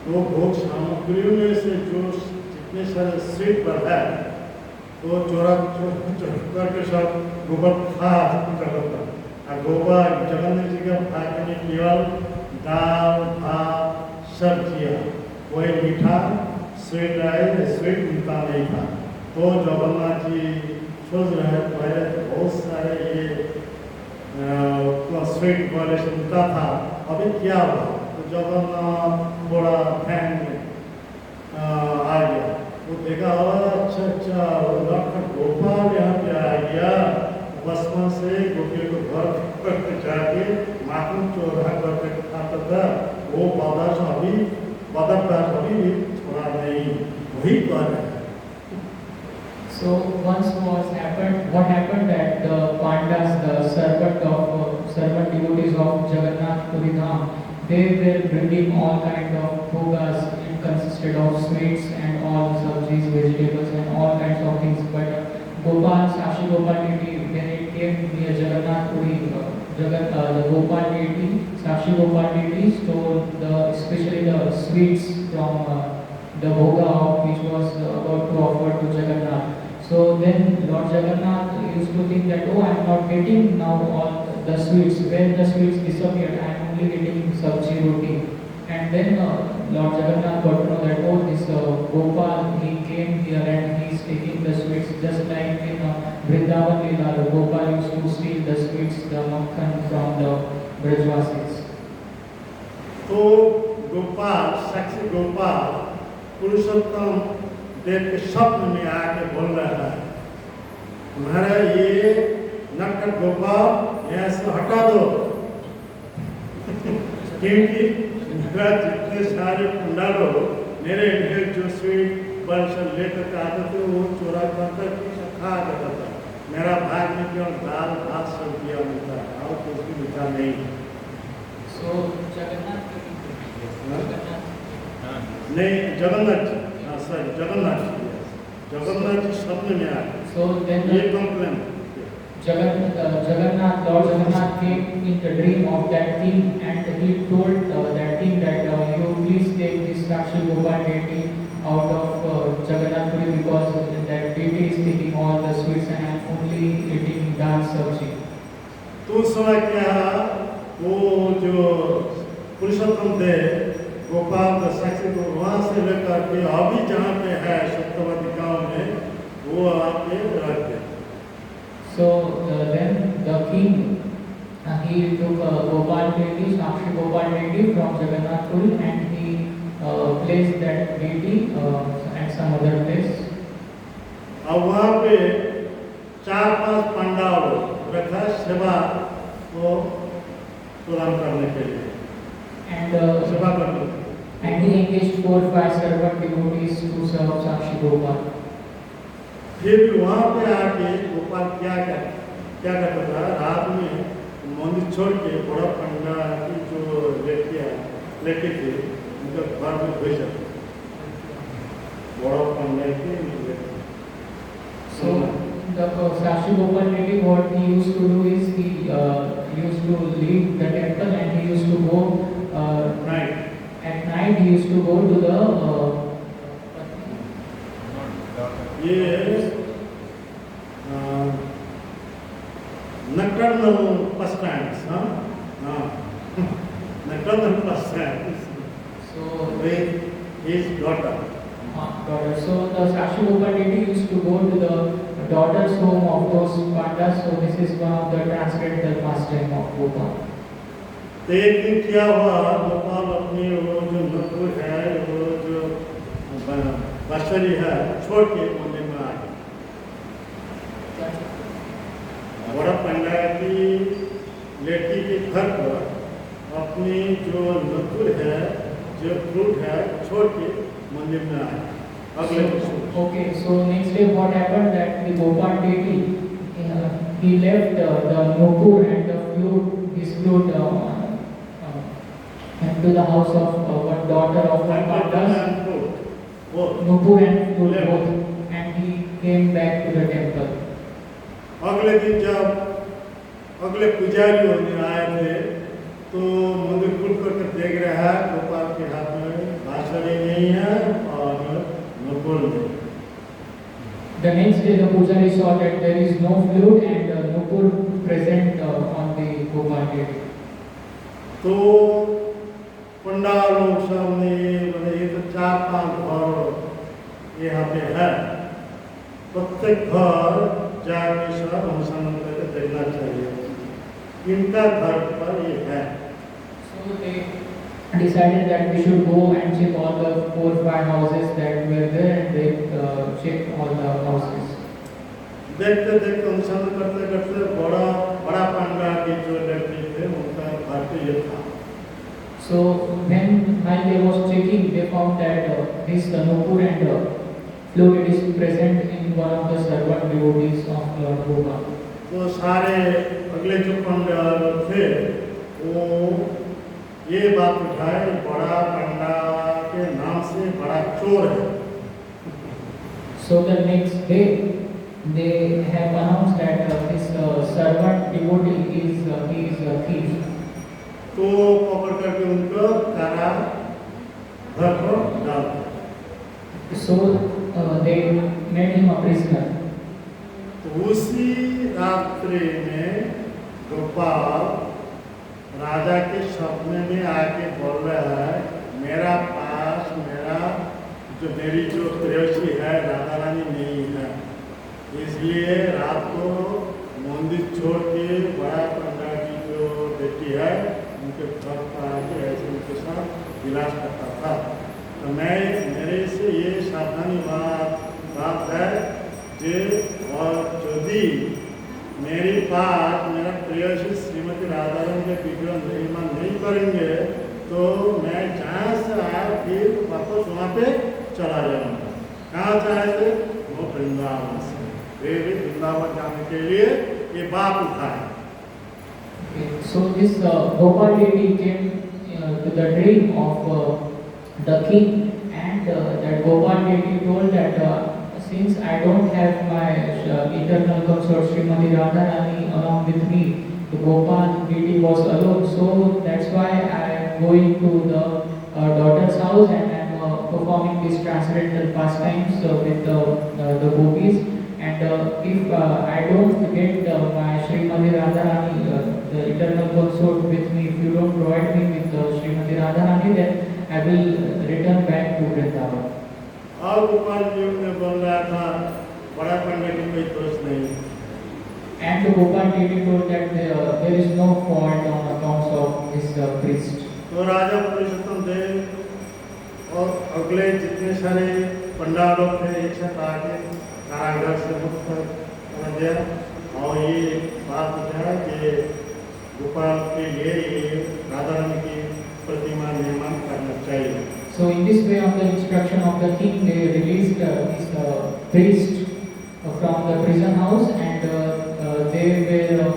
तो भोग सामग्रियों में से जो जितने सारे स्वीट पर है तो चोरा करके सब गोबर खा करता। और गोबर जगन्नाथ जी का खाने में केवल दाल भात सब्जियाँ, कोई मीठा स्वीट मिलता नहीं था। तो जगन्नाथ जी सोच रहे हैं पहले तो बहुत सारे ये स्वीट वाले सुनता था, अभी क्या हुआ, तो जगन्नाथ थोड़ा फैन आ गया, वो देखा अच्छा डॉक्टर गोपाल यहाँ पे आ गया, बचपन से गोपियों को घर करके जाके माखन चोरा करके खाता था, वो पदार्थ अभी भी छोड़ा नहीं, वही कर रहे हैं। So once what happened that the Pandas, the servant devotees of Jagannath Puri Dham, they were bringing all kind of bhogas. It consisted of sweets and all sabjis, vegetables and all kinds of things. But Gopal, Sakshi Gopal deity, when it came near Jagannath Puri, the Gopal deity, Sakshi Gopal deity stole especially the sweets from the bhoga which was about to offer to Jagannath. So then Lord Jagannath used to think that, oh, I am not getting now all the sweets. When the sweets disappeared, I am only getting sabji roti. And then Lord Jagannath got to know that, oh, this Gopal, he came here and he is taking the sweets, just like in Vrindavan Leela, the Gopal used to steal the sweets, the makhan from the Brajvasis. तो गोपाल, साक्षी गोपाल पुरुषोत्तम देव के स्वप्न में आके बोल रहा है, तुम्हारा ये नटखट गोपाल यहाँ से हटा दो, क्योंकि मेरा जितने सारे पंडालों मेरे लिए जो स्वीट बंश लेकर आते थे वो चोरा कर खा जाता था, मेरा भाग में केवल दाल भात सब्जियाँ मिलता है और कुछ भी मिलता नहीं। So Jagannath नहीं जगन्नाथ जी स्वप्न में आए। So then ये complain Jagannath, Lord Jagannath came in the dream of that king, and he told that king that you please take this Sakshi Gopal deity out of Jagannath Puri, because that deity is taking all the sweets and I am only eating dal sabji. तो उस समय क्या वो जो पुरुषोत्तम थे गोपाल का साक्षी को वहाँ से लेकर के अभी जहाँ पे है सत्यवती गांव में वो आके रख दे। So then the king he took Gopal deity, Sakshi Gopal deity from Jagannath Puri, and he placed that deity at some other place. और वहाँ पे 4-5 पंडाल रखा सेवा को प्रदान करने के लिए, सेवा करने के लिए। And he engaged 4-5 servant devotees to serve Sakshi Gopal. फिर भी वहाँ पे आके गोपाल क्या करता था, रात में मंदिर छोड़ के बड़ा पंडा की जो लेके थे उनका घर में भेज जाते, बड़ा पंडा के लेके। So the Sashi Gopal Reddy, what he used to do is he used to leave the temple and he used to go night at night. He used to go to the ये nocturnal pastimes, हाँ nocturnal pastimes so with his daughter. daughter. So the Sashi Gopal Reddy used to go to the daughter's home of those pandas. So this is one of the transcendental pastime of Gopal. तो एक दिन क्या हुआ, गोपाल अपनी वो जो नकुल है, वो जो बांसुरी है, छोड़ के मंदिर में आ गए। बड़ा पंडा की लड़की के घर पर अपनी जो नकुल है, जो फ्रूट है, छोड़ के मंदिर में आए। अगले दिन Okay, so next day what happened that the Gopal deity he left the nupur and the flute, his flute to the house of one daughter of one pandas, nupur and flute both, and he came back to the temple. अगले दिन जब अगले पुजारी होने आए थे तो मंदिर खुल कर देख रहा है, गोपाल के हाथ में बांसुरी नहीं है और नकुल नहीं। The next day the pujari saw that there is no flute and nupur present on the Gopal deity. तो पंडालों सामने मतलब ये तो 4-5 घर यहाँ पे है, प्रत्येक घर जाके सब अनुसंधान करके देखना चाहिए, इनका घर पर ये है। So they decided that we should go and check all the 4-5 houses that were there, and they checked all the houses. देखते देखते अनुसंधान करते करते बड़ा पंडा की जो लड़की थे उनका घर पे ये था। So when while they was checking, they found that this nupur and flute is present in one of the servant devotees of Lord Gopal. तो सारे अगले जो पंडा थे वो ये बात उठाए, बड़ा पंडा के नाम से बड़ा चोर है। So the next day they have announced that this servant devotee is he is a thief. तो पकड़ करके उनको कारा घर पर डाल दिया। So they made him a prisoner. तो उसी रात्रि में गोपाल राजा के सपने में आके बोल रहा है, मेरा मेरी जो प्रेयसी है राधा रानी नहीं है, इसलिए रात को मंदिर छोड़ के बड़ा पंडा की जो बेटी है उनके घर पर आके ऐसे उनके साथ विलास करता था। तो मैं मेरे से ये सावधानी बात है कि और यदि मेरी बात मेरा प्रेयसी श्रीमती राधा रानी के विग्रह निर्माण नहीं करेंगे तो मैं जहाँ से आया फिर वापस वहाँ पे चला जाऊँगा। कहाँ से आए थे? वो वृंदावन से। वे भी वृंदावन जाने के लिए ये बात उठाए। So this Gopal deity came to the dream of the king, and that Gopal deity told that since I don't have my eternal consort Srimati Radharani along with me, the Gopal deity was alone. So that's why I am going to the daughter's house and I am performing these transcendental pastimes with the gopis. And if I don't get my Srimati Radharani, the eternal consort with me, if you don't provide me with Srimati Radharani, then I will return back to Vrindavan. और गोपाल जी ने बोल रहा था बड़ा पंडा की कोई दोष नहीं। And the Gopal deity told that there is no fault on account of this priest. तो राजा पुरुषोत्तम देव और अगले जितने सारे पंडा लोग थे एक साथ आके कारागार से मुक्त कर दिया और ये बात उठाया कि गोपाल के लिए राधा रानी की प्रतिमा निर्माण करना चाहिए। So in this way, on the instruction of the king, they released this priest from the prison house, and they were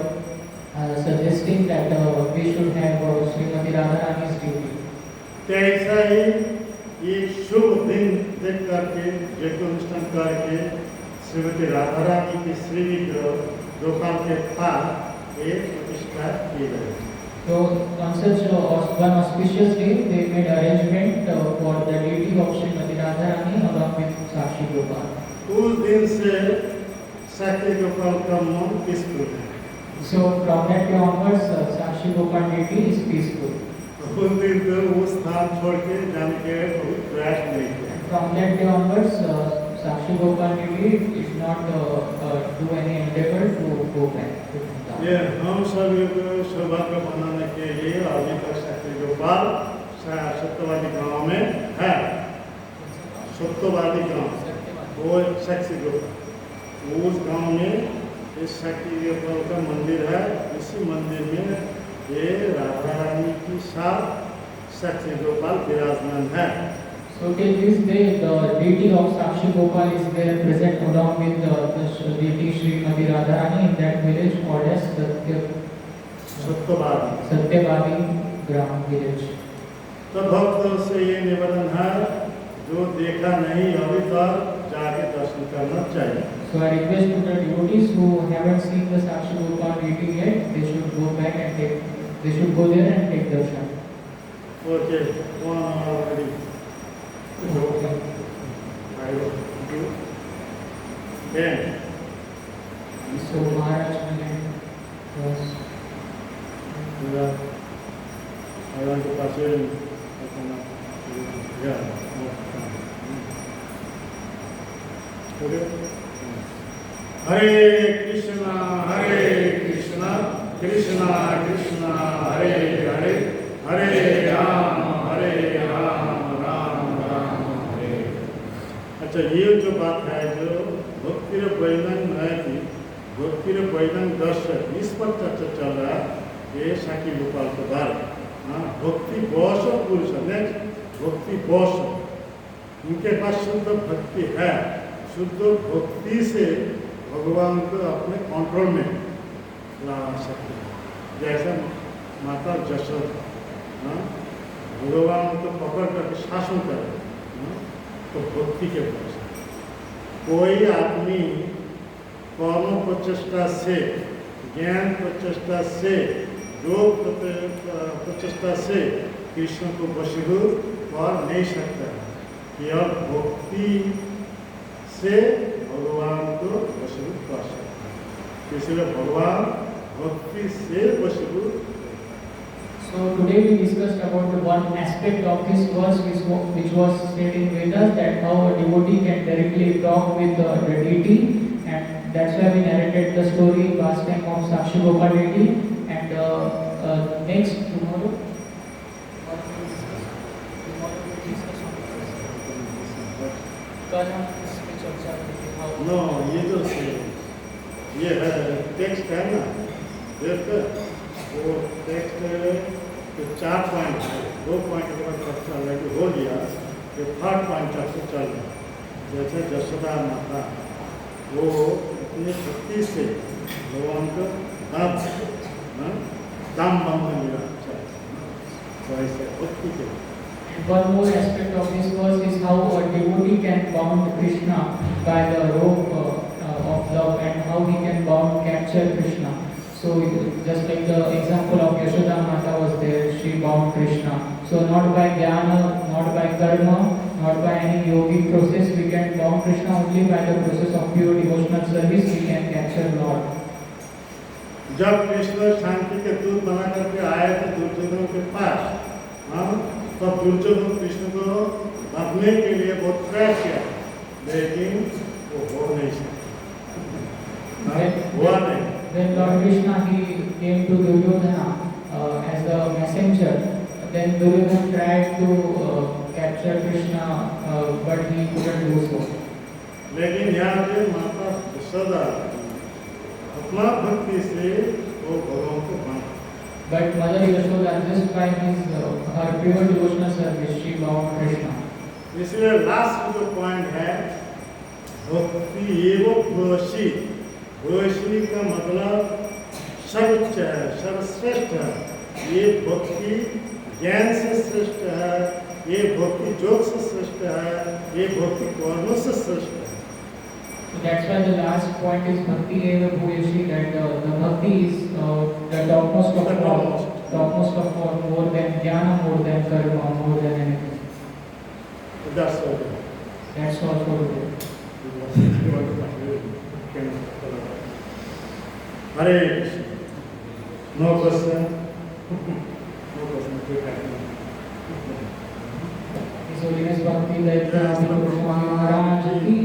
suggesting that we should have Srimati Radharani's duty. कैसा ही एक शुभ दिन देख करके यज्ञानुष्ठान करके श्रीमती राधा रानी की श्री गोपाल के पास एक प्रतिष्ठा की गई। So on such one auspicious day, they made arrangement for the deity of Srimati Radharani along with Sakshi Gopal. उस दिन से साक्षी गोपाल का मन पीसफुल है। So from that day onwards, Sakshi Gopal deity is peaceful. उस दिन से वो स्थान छोड़ के जाने के बहुत प्रयास नहीं किया। From that day onwards, Sakshi Gopal deity did not do any endeavor to go back to Vrindavan. ये हम सभी को सौभाग्य बनाने के लिए अभी तक साक्षी गोपाल सत्यवादी गांव में है। सत्यवादी गांव वो साक्षी गोपाल, उस गांव में इस साक्षी गोपाल का मंदिर है। इसी मंदिर में ये राधा रानी की साथ साक्षी गोपाल विराजमान है। So till this day, the deity of Sakshi Gopal is there present along with the deity Srimati Radharani in that village called as Satyavadi Gram village. तो भक्तों से ये निवेदन है, जो देखा नहीं अभी तक जाके दर्शन करना चाहिए। So I request to the devotees who haven't seen the Sakshi Gopal deity yet, they should go back and they should go there and take darshan. Okay, 1 hour already. Okay. 10. So Maharaj was. I want to pass it. Yeah. Okay. Hare Krishna, Krishna Krishna, Hare Hare, Hare Ram, Ram Ram, Hare। अच्छा, ये जो बात है जो भक्ति वैदन है कि भक्ति वैदन दर्शन, इस पर चर्चा चल रहा है। ये साक्षी गोपाल के बारे में भक्ति बौश पुरुष है, भक्ति बौश, उनके पास शुद्ध भक्ति है। शुद्ध भक्ति से भगवान को अपने कंट्रोल में ला सकते हैं। जैसे माता यशोदा भगवान को पकड़ करके शासन करे, तो भक्ति के वजह से कोई आदमी कर्म प्रचेष्टा से, ज्ञान प्रचेष्टा से, योग प्रचेष्टा से कृष्ण को वशीभूत कर नहीं सकता। यह भक्ति से भगवान को वशीभूत कर सकता है। इसलिए भगवान भक्ति से वशीभूत। So today we discussed about the one aspect of this verse which was stated in Vedas, that how a devotee can directly talk with the deity, and that's why we narrated the story last time of Sakshi Gopal deity. And next tomorrow, no, ये तो ये है text है ना, देखो वो text के 4 point है, 2 पॉइंट के बाद चर्चा लगी हो गया, ये 3rd पॉइंट चर्चा चल रहा है। जैसे यशोदा माता वो अपनी भक्ति से भगवान को दाम बंधन मिला चाहिए, तो ऐसे भक्ति के। one more aspect of this verse is how a devotee can bound Krishna by the rope of love, and how he can bound capture Krishna. So just like the example of Yashoda Mata was there, she bound Krishna. So not by jnana, not by karma, not by any yogic process, we can bound Krishna. Only by the process of pure devotional service we can capture Lord. जब कृष्ण शांति के दूत बना करके आए थे दुर्योधन के पास, तब दुर्योधन कृष्ण को भगने के लिए बहुत प्रयास किया, लेकिन वो हो नहीं सकता, हुआ नहीं। When Lord Krishna he came to Duryodhana as a messenger, then Duryodhana tried to capture Krishna, but he couldn't do so. लेकिन यहाँ पे माता यशोदा अपना भक्ति से वो भगवान को बांधा। But Mother Yashoda, just by her pure devotional service, she bound Krishna. इसलिए लास्ट जो पॉइंट है भक्ति एवं भोषी, भोषी का मतलब सर्वोच्च है, सर्वश्रेष्ठ है। ये भक्ति ज्ञान से श्रेष्ठ है, ये भक्ति योग से श्रेष्ठ है, ये भक्ति कर्म से श्रेष्ठ है। So that's why the last point is bhakti eva bhuyasi, that the bhakti is the topmost of all, topmost of all, more than jnana, more than karma, more than anything. That's all. That's all for today. Hare Krishna. No question. No question. His Holiness Bhakti Datta Swami Maharaj ki